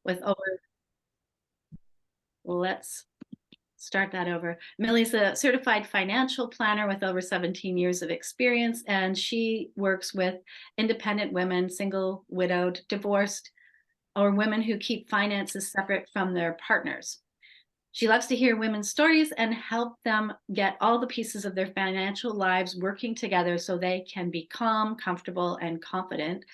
with over, let's start that over. Millie's a certified financial planner with over 17 years of experience, and she works with independent women, single, widowed, divorced, or women who keep finances separate from their partners. She loves to hear women's stories and help them get all the pieces of their financial lives working together so they can be calm, comfortable, and confident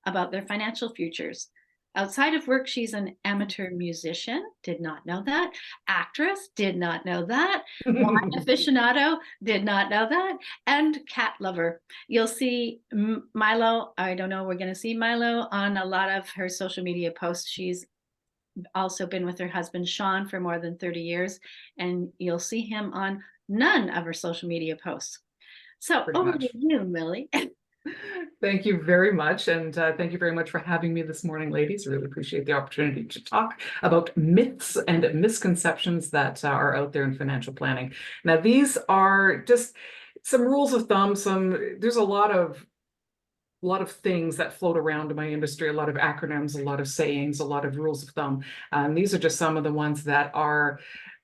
about their financial futures. Outside of work, she's an amateur musician, did not know that. Actress, did not know that. Wine aficionado, did not know that. And cat lover. You'll see Milo, I don't know, we're going to see Milo on a lot of her social media posts. She's also been with her husband Sean for more than 30 years, and you'll see him on none of her social media posts. So Pretty over much. to you, Millie. Thank you very much. And thank you very much for having me this morning, ladies. Really appreciate the opportunity to talk about myths and misconceptions that are out there in financial planning. Now, these are just some rules of thumb. There's a lot of things that float around in my industry, a lot of acronyms, a lot of sayings, a lot of rules of thumb. These are just some of the ones that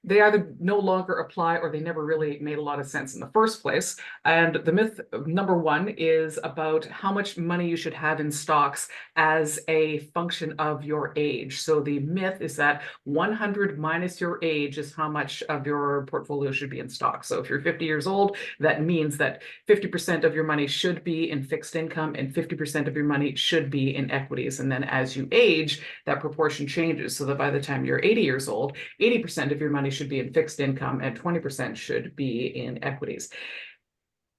they either no longer apply or they never really made a lot of sense in the first place. And the myth number one is about how much money you should have in stocks as a function of your age. So the myth is that 100 minus your age is how much of your portfolio should be in stocks. So if you're 50 years old, that means that 50% of your money should be in fixed income and 50% of your money should be in equities. And then as you age, that proportion changes so that by the time you're 80 years old, 80% of your money should be in fixed income and 20% should be in equities.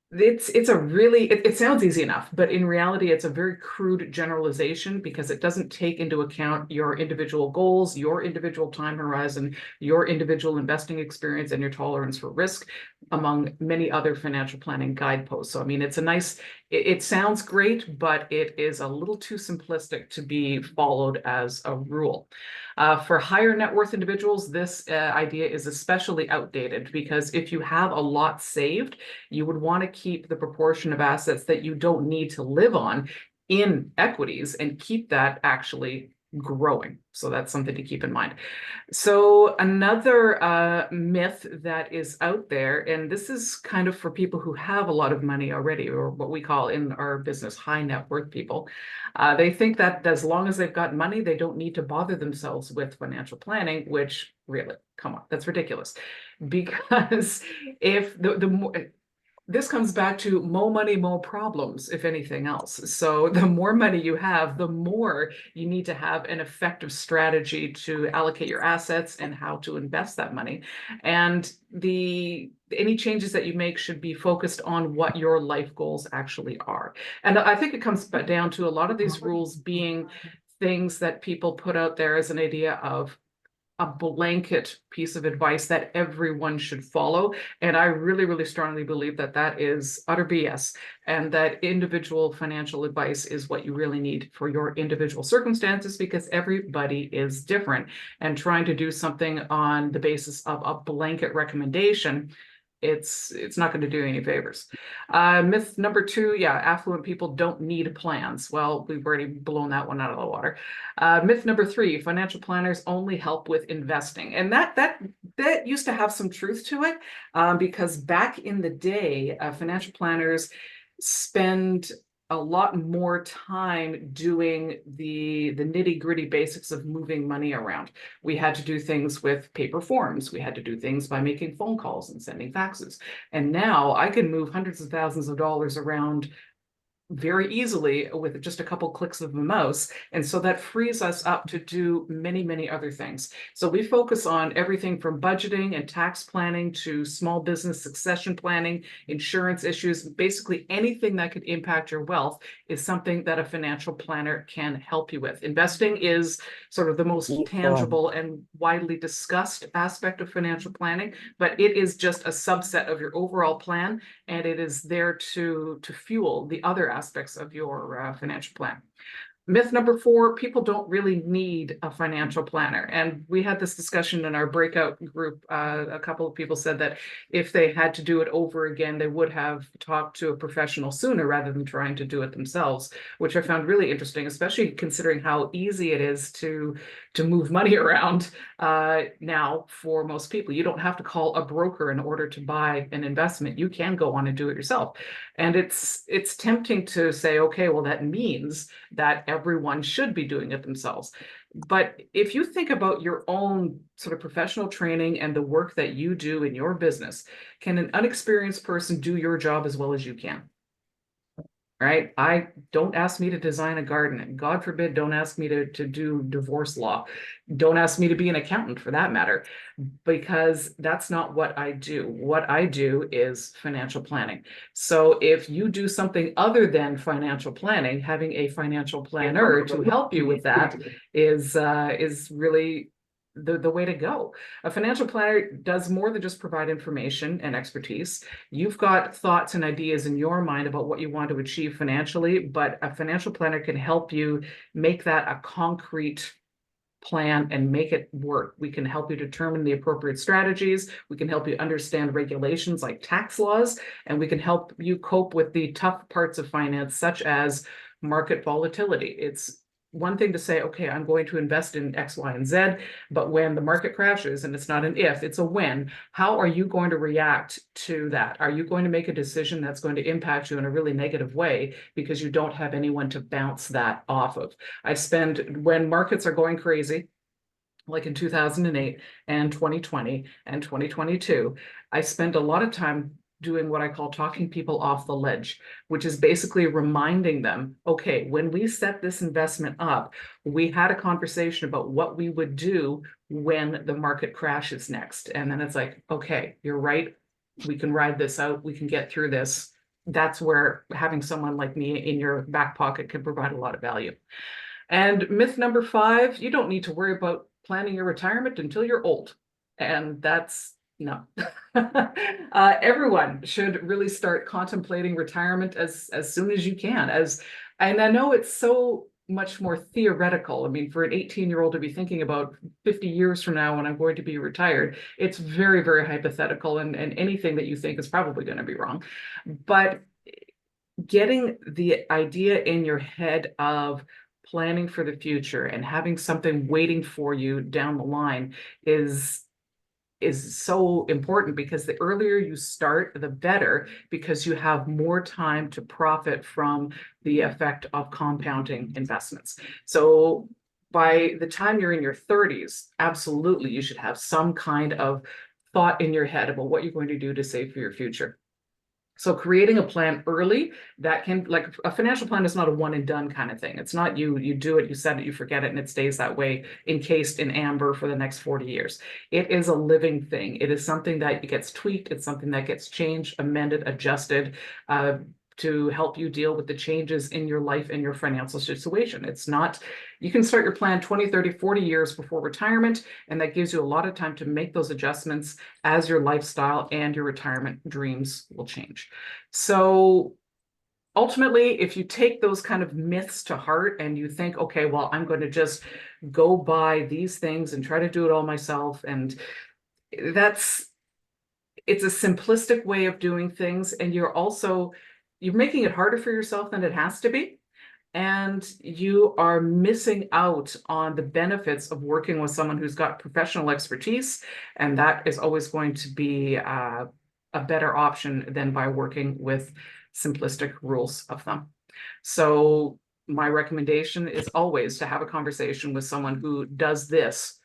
It sounds easy enough, but in reality, it's a very crude generalization because it doesn't take into account your individual goals, your individual time horizon, your individual investing experience, and your tolerance for risk, among many other financial planning guideposts. So, I mean, it sounds great, but it is a little too simplistic to be followed as a rule. For higher net worth individuals, this idea is especially outdated because if you have a lot saved, you would want to keep the proportion of assets that you don't need to live on in equities and keep that actually growing. So that's something to keep in mind. So another myth that is out there, and this is kind of for people who have a lot of money already, or what we call in our business high net worth people. They think that as long as they've got money, they don't need to bother themselves with financial planning, which really, come on, that's ridiculous. Because if the more this comes back to more money, more problems, if anything else. So the more money you have, the more you need to have an effective strategy to allocate your assets and how to invest that money. And any changes that you make should be focused on what your life goals actually are. And I think it comes down to a lot of these rules being things that people put out there as an idea of a blanket piece of advice that everyone should follow. And I really, really strongly believe that that is utter BS and that individual financial advice is what you really need for your individual circumstances because everybody is different. And trying to do something on the basis of a blanket recommendation, it's not going to do any favors. Myth number two, yeah, affluent people don't need plans. Well, we've already blown that one out of the water. Myth number three, financial planners only help with investing. And that used to have some truth to it because back in the day, financial planners spend a lot more time doing the nitty-gritty basics of moving money around. We had to do things with paper forms. We had to do things by making phone calls and sending faxes. And now I can move hundreds of thousands of dollars around very easily with just a couple clicks of the mouse. And so that frees us up to do many, many other things. So we focus on everything from budgeting and tax planning to small business succession planning, insurance issues, basically anything that could impact your wealth is something that a financial planner can help you with. Investing is sort of the most tangible and widely discussed aspect of financial planning, but it is just a subset of your overall plan, and it is there to fuel the other aspects of your financial plan. Myth number four, people don't really need a financial planner. And we had this discussion in our breakout group. A couple of people said that if they had to do it over again, they would have talked to a professional sooner rather than trying to do it themselves, which I found really interesting, especially considering how easy it is to to move money around now for most people. You don't have to call a broker in order to buy an investment. You can go on and do it yourself. And it's tempting to say, okay, well, that means that everyone should be doing it themselves. But if you think about your own sort of professional training and the work that you do in your business, can an unexperienced person do your job as well as you can? Right? I don't ask me to design a garden, and God forbid, don't ask me to do divorce law. Don't ask me to be an accountant for that matter, because that's not what I do. What I do is financial planning. So if you do something other than financial planning, having a financial planner to help you with that is really the way to go. A financial planner does more than just provide information and expertise. You've got thoughts and ideas in your mind about what you want to achieve financially, but a financial planner can help you make that a concrete plan and make it work. We can help you determine the appropriate strategies. We can help you understand regulations like tax laws, and we can help you cope with the tough parts of finance, such as market volatility. It's one thing to say, okay, I'm going to invest in X, Y, and Z, but when the market crashes, and it's not an if, it's a when, how are you going to react to that? Are you going to make a decision that's going to impact you in a really negative way because you don't have anyone to bounce that off of? When markets are going crazy, like in 2008 and 2020 and 2022, I spend a lot of time doing what I call talking people off the ledge, which is basically reminding them, okay, when we set this investment up, we had a conversation about what we would do when the market crashes next. And then it's like, okay, you're right. We can ride this out. We can get through this. That's where having someone like me in your back pocket can provide a lot of value. And myth number 5, you don't need to worry about planning your retirement until you're old. And that's no. Everyone should really start contemplating retirement as soon as you can. And I know it's so much more theoretical. I mean, for an 18-year-old to be thinking about 50 years from now when I'm going to be retired, it's very, very hypothetical, and anything that you think is probably going to be wrong. But getting the idea in your head of planning for the future and having something waiting for you down the line is so important, because the earlier you start, the better, because you have more time to profit from the effect of compounding investments. So by the time you're in your 30s, absolutely, you should have some kind of thought in your head about what you're going to do to save for your future. So creating a plan early, that can, like, a financial plan is not a one and done kind of thing. It's not you do it, you set it, you forget it, and it stays that way encased in amber for the next 40 years. It is a living thing. It is something that gets tweaked. It's something that gets changed, amended, adjusted, to help you deal with the changes in your life and your financial situation. It's not, you can start your plan 20, 30, 40 years before retirement, and that gives you a lot of time to make those adjustments as your lifestyle and your retirement dreams will change. So ultimately, if you take those kind of myths to heart and you think, okay, well, I'm going to just go buy these things and try to do it all myself, and it's a simplistic way of doing things, and you're making it harder for yourself than it has to be. And you are missing out on the benefits of working with someone who's got professional expertise. And that is always going to be a better option than by working with simplistic rules of thumb. So my recommendation is always to have a conversation with someone who does this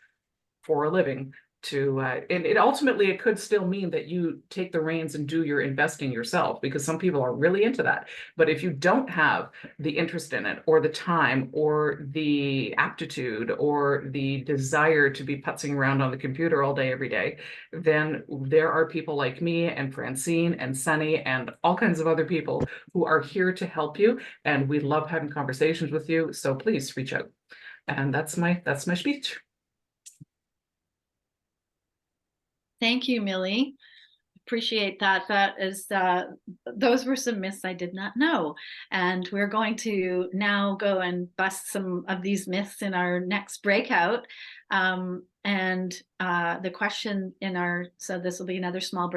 for a living, and ultimately it could still mean that you take the reins and do your investing yourself, because some people are really into that. But if you don't have the interest in it, or the time, or the aptitude, or the desire to be putzing around on the computer all day every day, then there are people like me and Francine and Sunny and all kinds of other people who are here to help you, and we love having conversations with you. So please reach out. And that's my speech. Thank you, Millie. Appreciate that. That is, those were some myths I did not know. And we're going to now go and bust some of these myths in our next breakout. The question so this will be another small break.